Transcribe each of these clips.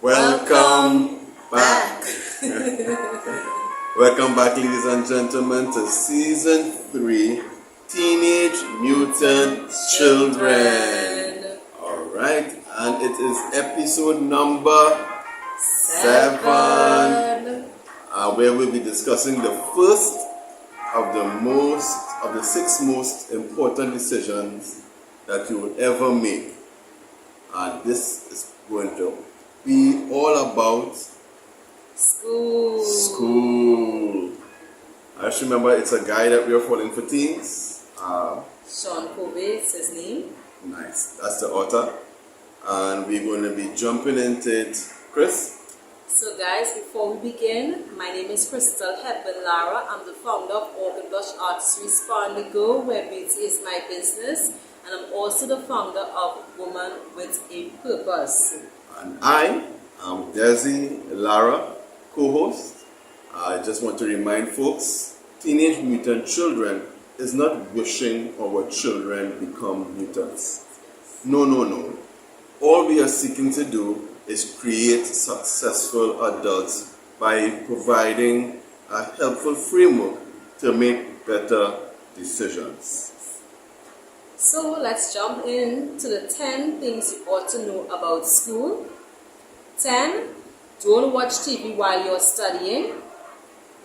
Welcome back. Welcome back, ladies and gentlemen, to Season 3, Teenage Mutant Children. Alright, and it is episode number 7, where we'll be discussing the first of the 6 most important decisions that you will ever make. And this is going to be all about school. I just remember it's a guy that we are following for teens. Sean Covey is his name. Nice. That's the author. And we're going to be jumping into it. Chris? So guys, before we begin, my name is Hepburn Lara. I'm the founder of Organ Blush Artistry Spa and Go, where beauty is my business. And I'm also the founder of Woman with a Purpose. And I am Dezi, Lara, co-host. I just want to remind folks, Teenage Mutant Children is not wishing our children become mutants. No. All we are seeking to do is create successful adults by providing a helpful framework to make better decisions. So let's jump into the 10 things you ought to know about school. 10. Don't watch TV while you're studying.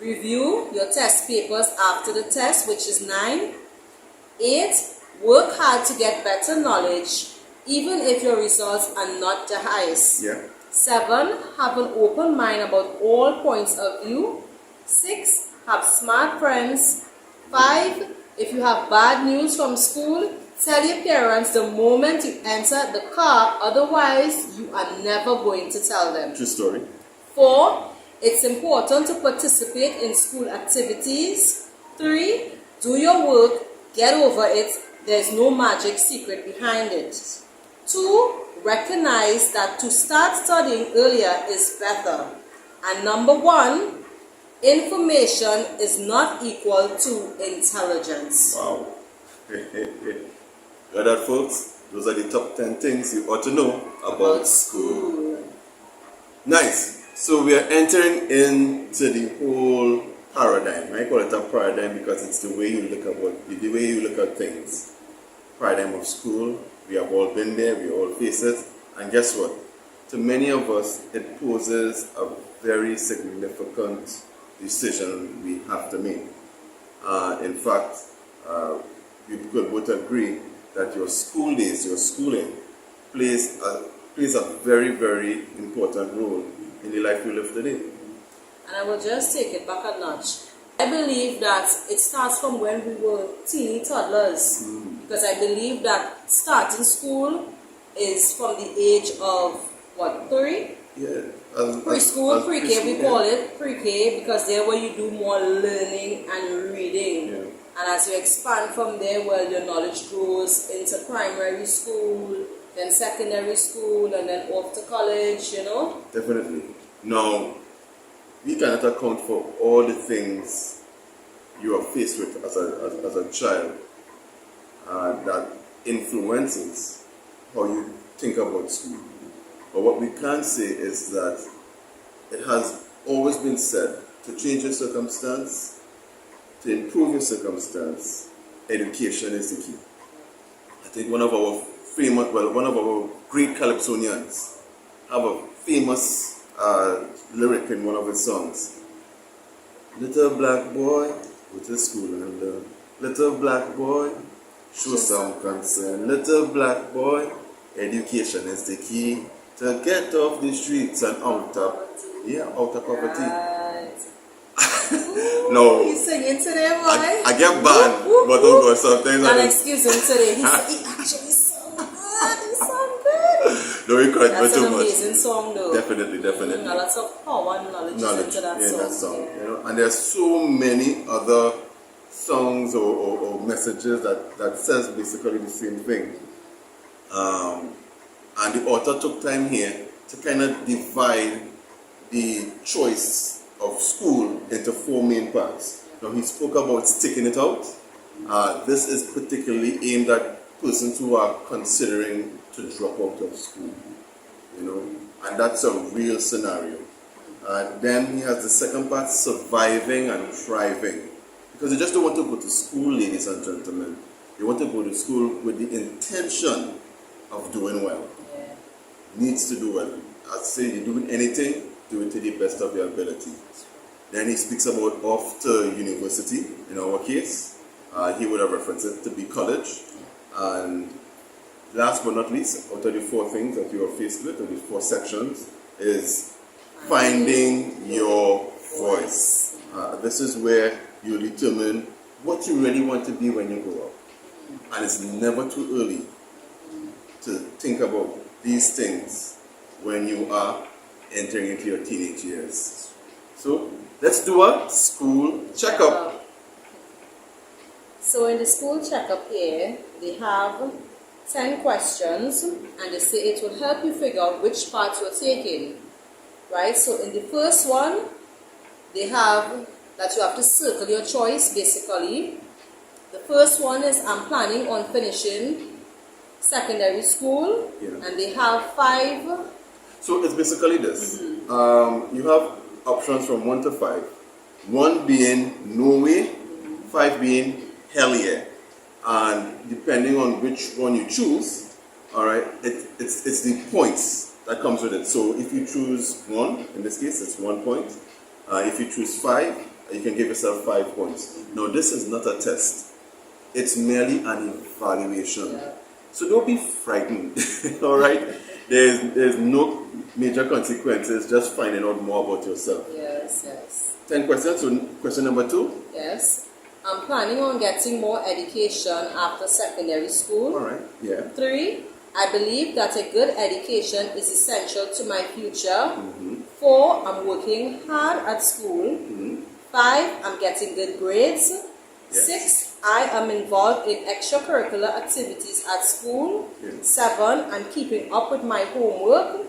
Review your test papers after the test, which is 9. 8. Work hard to get better knowledge, even if your results are not the highest. 7. Have an open mind about all points of view. 6. Have smart friends. 5. If you have bad news from school, tell your parents the moment you enter the car, otherwise you are never going to tell them. True story. 4. It's important to participate in school activities. 3. Do your work, get over it, there's no magic secret behind it. 2. Recognize that to start studying earlier is better. And number 1, information is not equal to intelligence. Wow. Got that, folks? Those are the top 10 things you ought to know about school. Nice. So we are entering into the whole paradigm. I call it a paradigm because it's the way you look at things. Paradigm of school. We have all been there. We all face it. And guess what? To many of us, it poses a very significant decision we have to make. In fact, we could both agree that your school days, your schooling, plays a very, very important role in the life you live today. And I will just take it back a notch. I believe that it starts from when we were teeny toddlers. Because I believe that starting school is from the age of, 3? Yeah. Preschool, pre-K, we call it pre-K, because there where you do more learning and reading. Yeah. And as you expand from there, well, your knowledge grows into primary school, then secondary school, and then off to college, Definitely. Now, we cannot account for all the things you are faced with as a child that influences how you think about school. But what we can say is that it has always been said, to change your circumstance, to improve your circumstance, education is the key. I think one of our great calypsonians have a famous lyric in one of his songs. Little black boy, go to school and learn. Little black boy, show some concern. Little black boy, education is the key to get off the streets and out of poverty. Right. No. He's singing today, boy. I get banned, but don't go sometimes. And excuse him today. He actually sung good. He sung good. Don't encourage me too much. That's an amazing song, though. Definitely. Lots of power and knowledge into that song. Yeah. And there's so many other songs or messages that says basically the same thing. And the author took time here to kind of divide the choice of school into 4 main parts. Now he spoke about sticking it out. This is particularly aimed at persons who are considering to drop out of school. And that's a real scenario. Then he has the second part, surviving and thriving. Because you just don't want to go to school, ladies and gentlemen. You want to go to school with the intention of doing well. Yeah. Needs to do well. I'd say you're doing anything, do it to the best of your ability. Then he speaks about off to university, in our case. He would have referenced it to be college. And last but not least, out of the 4 things that you are faced with, or the 4 sections, is finding your voice. This is where you determine what you really want to be when you grow up. And it's never too early to think about these things when you are entering into your teenage years. So let's do a school checkup. So in the school checkup here, they have 10 questions, and they say it will help you figure out which part you're taking. Right? So in the first one, they have that you have to circle your choice, basically. The first one is I'm planning on finishing secondary school, and they have 5. So it's basically this. You have options from 1 to 5. 1 being no way, 5 being hell yeah. And depending on which one you choose, all right, it's the points that comes with it. So if you choose 1, in this case, it's 1 point. If you choose 5, you can give yourself 5 points. Now, this is not a test. It's merely an evaluation. Yeah. So don't be frightened, all right? There's no major consequences, just finding out more about yourself. Yes. 10 questions. So question number 2. Yes. I'm planning on getting more education after secondary school. All right, yeah. 3. I believe that a good education is essential to my future. 4. I'm working hard at school. 5. I'm getting good grades. Yes. 6. I am involved in extracurricular activities at school. Yes. 7. I'm keeping up with my homework.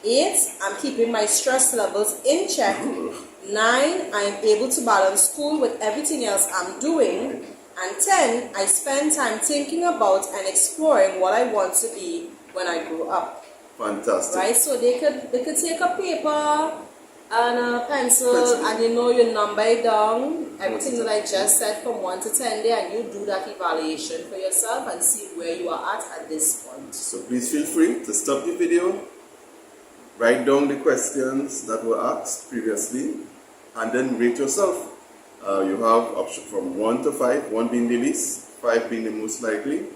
8. I'm keeping my stress levels in check. 9. I am able to balance school with everything else I'm doing. And 10. I spend time thinking about and exploring what I want to be when I grow up. Fantastic. Right? So they could take a paper and a pencil, and you number it down, everything that I just said from 1 to 10 there, and you do that evaluation for yourself and see where you are at this point. So please feel free to stop the video, write down the questions that were asked previously, and then rate yourself. You have option from 1 to 5, 1 being the least, 5 being the most likely,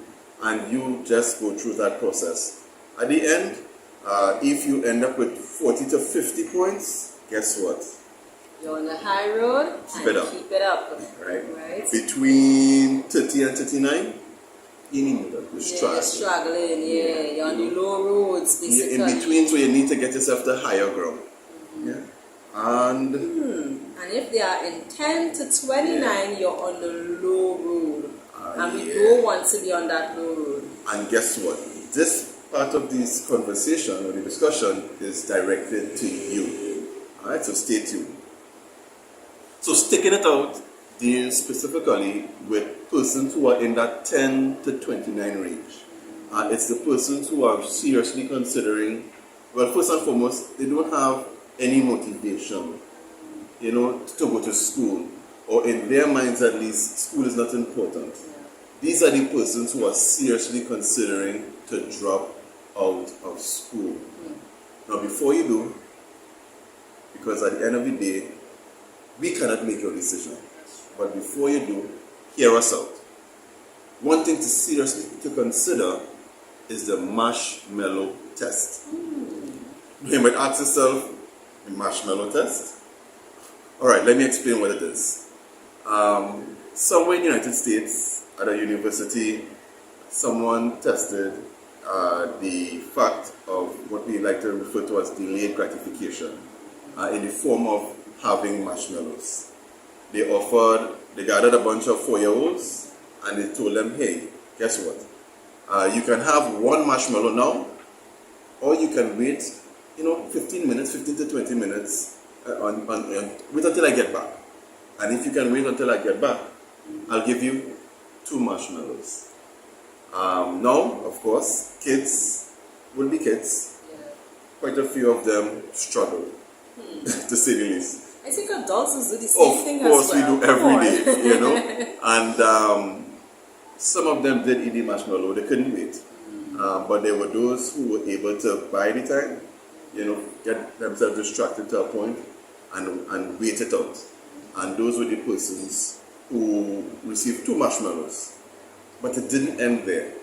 and you just go through that process. At the end, if you end up with 40 to 50 points, guess what? You're on the high road, Keep it up. Right? Between 30 and 39, you're struggling. You're struggling, You're on the low roads, basically. You're in between, so you need to get yourself to higher ground. And if they are in 10 to 29, you're on the low road. And we don't want to be on that low road. And guess what? This part of this conversation or the discussion is directed to you. Alright, so stay tuned. So sticking it out deals specifically with persons who are in that 10 to 29 range. It's the persons who are seriously considering, well, first and foremost, they don't have any motivation, to go to school, or in their minds at least, school is not important. These are the persons who are seriously considering to drop out of school. Now, before you do, because at the end of the day, we cannot make your decision. But before you do, hear us out. One thing to seriously to consider is the marshmallow test. You might ask yourself, the marshmallow test? Alright, let me explain what it is. Somewhere in the United States, at a university, someone tested the fact of what we like to refer to as delayed gratification in the form of having marshmallows. They gathered a bunch of 4-year-olds and they told them, hey, guess what? You can have 1 marshmallow now, or you can wait 15 to 20 minutes wait until I get back. And if you can wait until I get back, I'll give you 2 marshmallows. Now, of course, kids will be kids. quite a few of them struggle, to say the least. I think adults do the same thing as well. Of course, we do every day, you know. And some of them did eat the marshmallow, they couldn't wait. But there were those who were able to buy the time, you know, get themselves distracted to a point and wait it out. And those were the persons who received 2 marshmallows. But it didn't end there.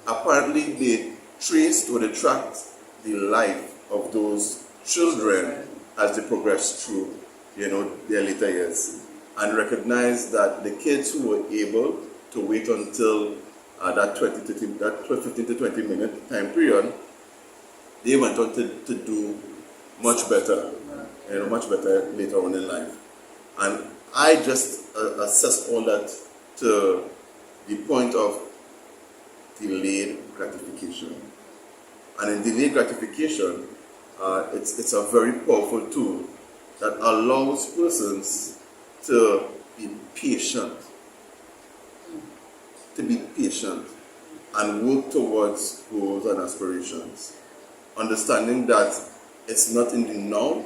Apparently, they traced or they tracked the life of those children as they progressed through, you know, their later years, and recognized that the kids who were able to wait until that 15 to 20 minute time period, they went on to do much better, you know, much better later on in life. And I just assessed all that to the point of delayed gratification. And in delayed gratification, it's a very powerful tool that allows persons to be patient, and work towards goals and aspirations, understanding that it's not in the now,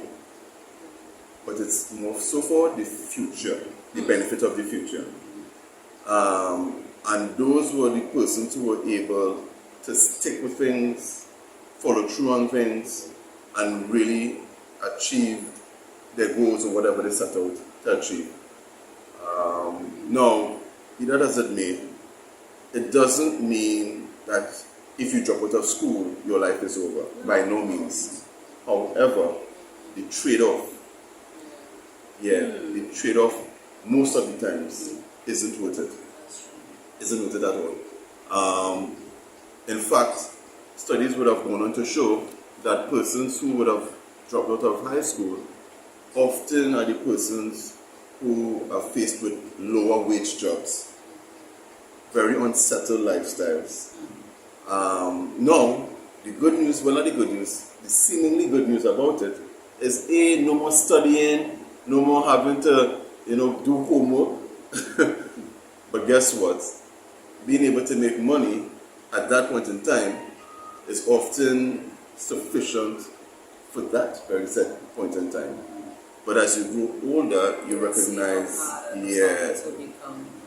but it's more so for the future, the benefit of the future. And those were the persons who were able to stick with things, follow through on things, and really achieve their goals or whatever they set out to achieve. Now, be that as it may, it doesn't mean that if you drop out of school, your life is over. By no means. However, the trade-off, the trade-off most of the times isn't worth it. Isn't worth it at all. In fact, studies would have gone on to show that persons who would have dropped out of high school often are the persons who are faced with lower wage jobs, very unsettled lifestyles. Now, the good news, well, not the good news, the seemingly good news about it is no more studying, no more having to, do homework. But guess what? Being able to make money at that point in time is often sufficient for that very set point in time. But as you grow older, you recognize,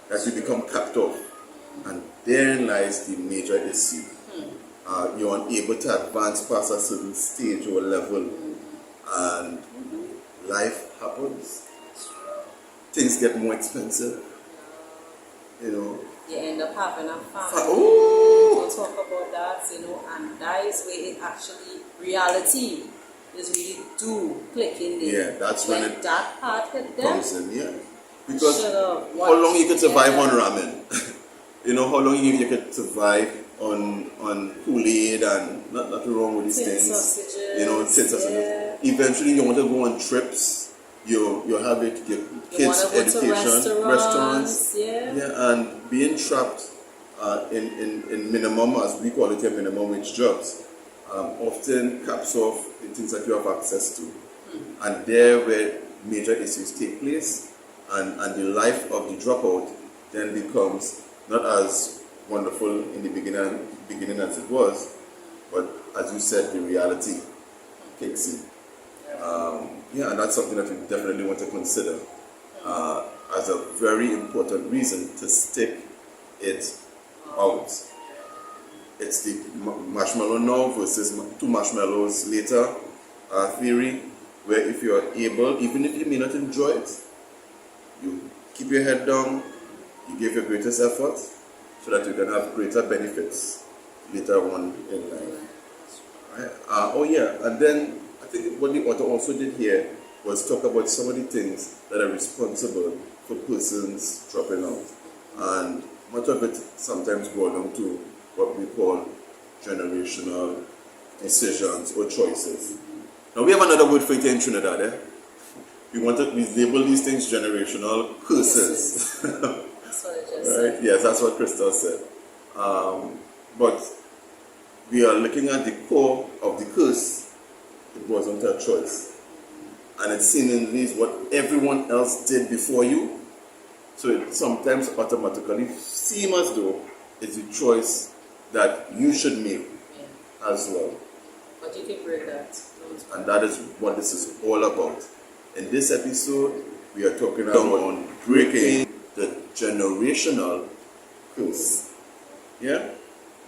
that you become capped off. And therein lies the major issue. You're unable to advance past a certain stage or level. And life happens. Things get more expensive. You end up having a family. Oh! We'll talk about that, and that is where it actually, reality is really do click in there. Yeah, that's when it that part hit them, comes in, Because how long you could survive on ramen? How long you could survive on Kool-Aid and nothing wrong with these things. Sausages, tin sausages. Eventually you want to go on trips. You have it, your kids' education, restaurants. And being trapped in minimum, as we call it here, minimum wage jobs, often caps off the things that you have access to. And there where major issues take place, and the life of the dropout then becomes not as wonderful in the beginning as it was, but as you said, the reality kicks in. And that's something that we definitely want to consider as a very important reason to stick it out. It's the marshmallow now versus 2 marshmallows later theory, where if you are able, even if you may not enjoy it, you keep your head down, you give your greatest effort, so that you can have greater benefits later on in life. Right? And then I think what the author also did here was talk about some of the things that are responsible for persons dropping out. And much of it sometimes boils down to what we call generational decisions or choices. Now we have another word for it in Trinidad. We label these things generational curses. That's what I just said. Right? Yes, that's what Crystal said. But we are looking at the core of the curse. It wasn't a choice. And it seemingly is what everyone else did before you. So it sometimes automatically seems as though it's a choice that you should make as well. But But you can break that. And that is what this is all about. In this episode, we are talking about breaking the generational curse. Yeah?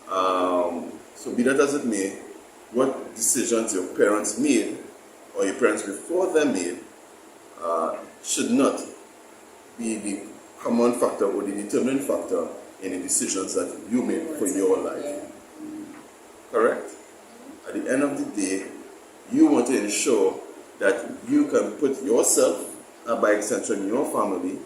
So be that as it may, what decisions your parents made, or your parents before them made, should not be the common factor or the determining factor in the decisions that you make for your life. Correct? At the end of the day, you want to ensure that you can put yourself, and by extension your family,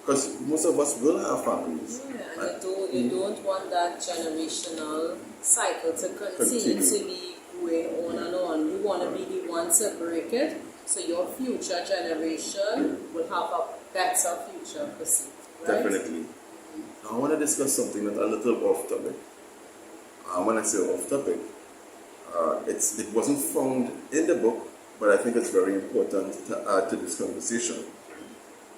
because most of us will have families. Yeah, and you don't want that generational cycle to continue to be going on and on. You want to be the one to break it, so your future generation will have a better future perceived. Right? Definitely. Now I want to discuss something that's a little off topic. When I say off topic, it wasn't found in the book, but I think it's very important to add to this conversation.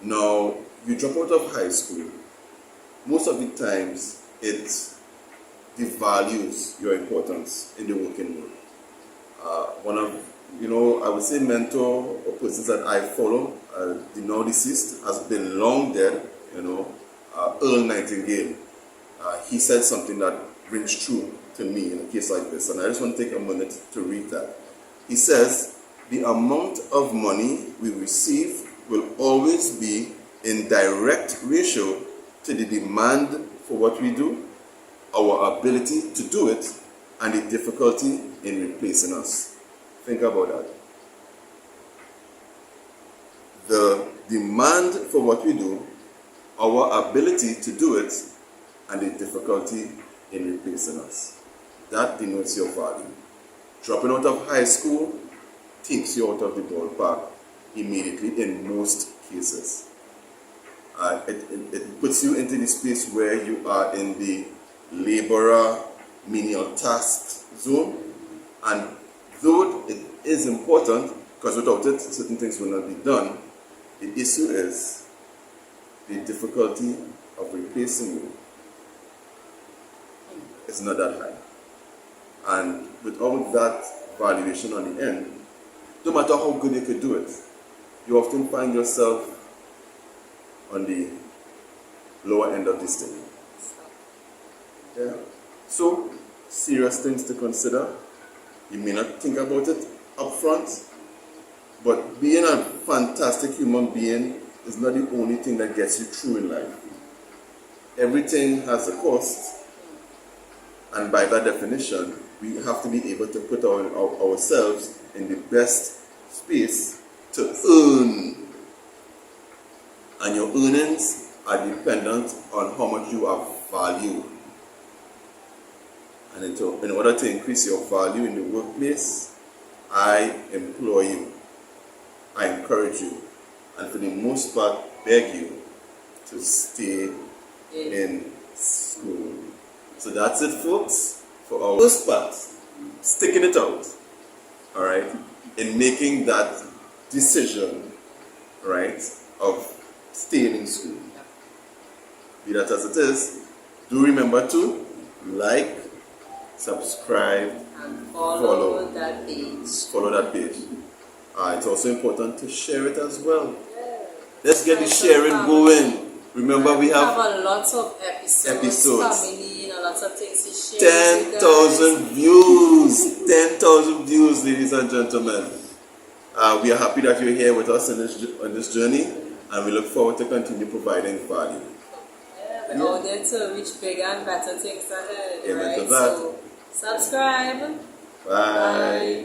Now, you drop out of high school, most of the times it devalues your importance in the working world. One of, I would say mentor or persons that I follow, the now deceased, has been long dead, Earl Nightingale. He said something that rings true to me in a case like this, and I just want to take a minute to read that. He says, the amount of money we receive will always be in direct ratio to the demand for what we do, our ability to do it, and the difficulty in replacing us. Think about that. The demand for what we do, our ability to do it, and the difficulty in replacing us. That denotes your value. Dropping out of high school takes you out of the ballpark immediately in most cases. It puts you into the space where you are in the laborer, menial task zone. And though it is important, because without it, certain things will not be done, the issue is the difficulty of replacing you is not that high. And without that valuation on the end, no matter how good you could do it, you often find yourself on the lower end of this thing. Yeah. So, serious things to consider. You may not think about it up front, but being a fantastic human being is not the only thing that gets you through in life. Everything has a cost, and by that definition, we have to be able to put ourselves in the best space to earn. And your earnings are dependent on how much you are valued. And in order to increase your value in the workplace, I implore you, I encourage you, and for the most part, beg you to stay in school. So that's it, folks, for our first part, sticking it out, all right, in making that decision, right, of staying in school. Be that as it is, do remember to like, subscribe, and follow that page. Follow that page. It's also important to share it as well. Let's get the sharing going. Remember, we have a lot of episodes coming in, a lot of things to share. 10,000 views. 10,000 views, ladies and gentlemen. We are happy that you're here with us on this journey, and we look forward to continue providing value. We're all there to reach bigger and better things ahead. Amen right? to that. So, subscribe. Bye. Bye.